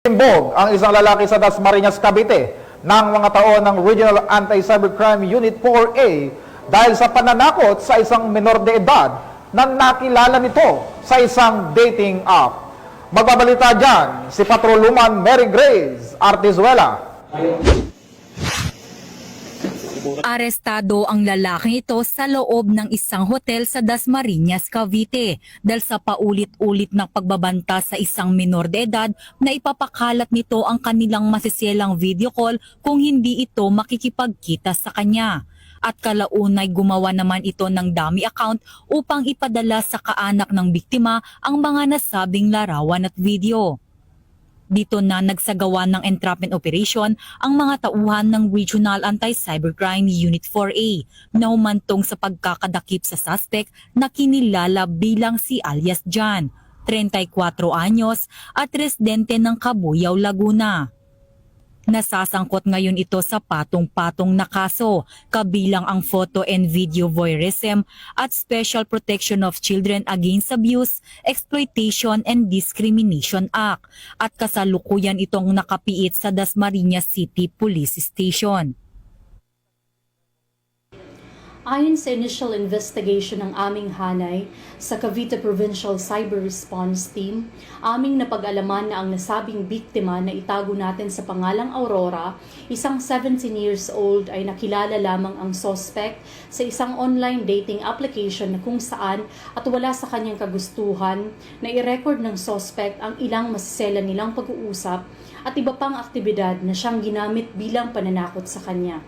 Timbog ang isang lalaki sa Dasmariñas, Cavite ng mga taon ng Regional Anti-Cybercrime Unit 4A dahil sa pananakot sa isang menor de edad na nakilala nito sa isang dating app. Magbabalita dyan si Patrolwoman Mary Grace Artizuela. Arestado ang lalaking ito sa loob ng isang hotel sa Dasmariñas, Cavite dahil sa paulit-ulit na pagbabanta sa isang menor de edad na ipapakalat nito ang kanilang masisilang video call kung hindi ito makikipagkita sa kanya. At kalaunay gumawa naman ito ng dummy account upang ipadala sa kaanak ng biktima ang mga nasabing larawan at video. Dito na nagsagawa ng entrapment operation ang mga tauhan ng Regional Anti-Cybercrime Unit 4A na humantong sa pagkakadakip sa suspect na kinilala bilang si alias John, 34 anyos at residente ng Cabuyao, Laguna. Nasasangkot ngayon ito sa patong-patong na kaso, kabilang ang photo and video voyeurism at Special Protection of Children Against Abuse, Exploitation and Discrimination Act at kasalukuyan itong nakapiit sa Dasmariñas City Police Station. Ayon sa initial investigation ng aming hanay sa Cavite Provincial Cyber Response Team, aming napag-alaman na ang nasabing biktima na itago natin sa pangalang Aurora, isang 17 years old, ay nakilala lamang ang suspect sa isang online dating application na kung saan at wala sa kanyang kagustuhan na i-record ng suspect ang ilang masisela nilang pag-uusap at iba pang aktibidad na siyang ginamit bilang pananakot sa kanya.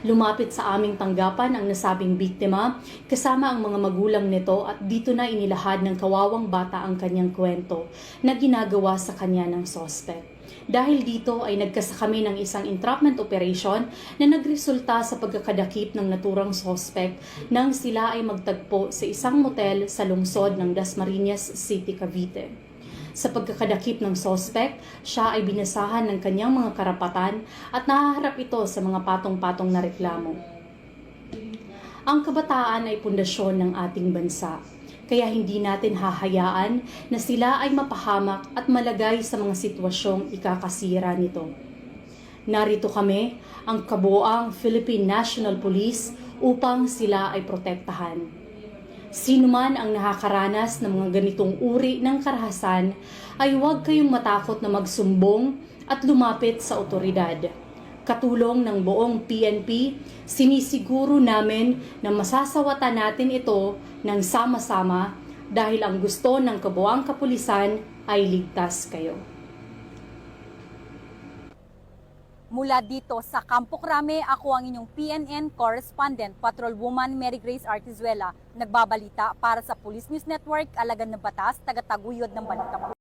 Lumapit sa aming tanggapan ang nasabing biktima kasama ang mga magulang nito at dito na inilahad ng kawawang bata ang kanyang kwento na ginagawa sa kanya ng suspect. Dahil dito ay nagkasa kami ng isang entrapment operation na nagresulta sa pagkakadakip ng naturang suspect nang sila ay magtagpo sa isang motel sa lungsod ng Dasmariñas City, Cavite. Sa pagkakadakip ng suspect, siya ay binasahan ng kanyang mga karapatan at nahaharap ito sa mga patong-patong na reklamo. Ang kabataan ay pundasyon ng ating bansa, kaya hindi natin hahayaan na sila ay mapahamak at malagay sa mga sitwasyong ikakasira nito. Narito kami, ang kabuoang Philippine National Police, upang sila ay protektahan. Sino man ang nakakaranas ng mga ganitong uri ng karahasan ay huwag kayong matakot na magsumbong at lumapit sa otoridad. Katulong ng buong PNP, sinisiguro namin na masasawatan natin ito ng sama-sama dahil ang gusto ng kabuoang kapulisan ay ligtas kayo. Mula dito sa Campo Crame, ako ang inyong PNN correspondent, Patrolwoman Mary Grace Artizuela, nagbabalita para sa Police News Network, Alagan ng Batas, tagataguyod ng Balita.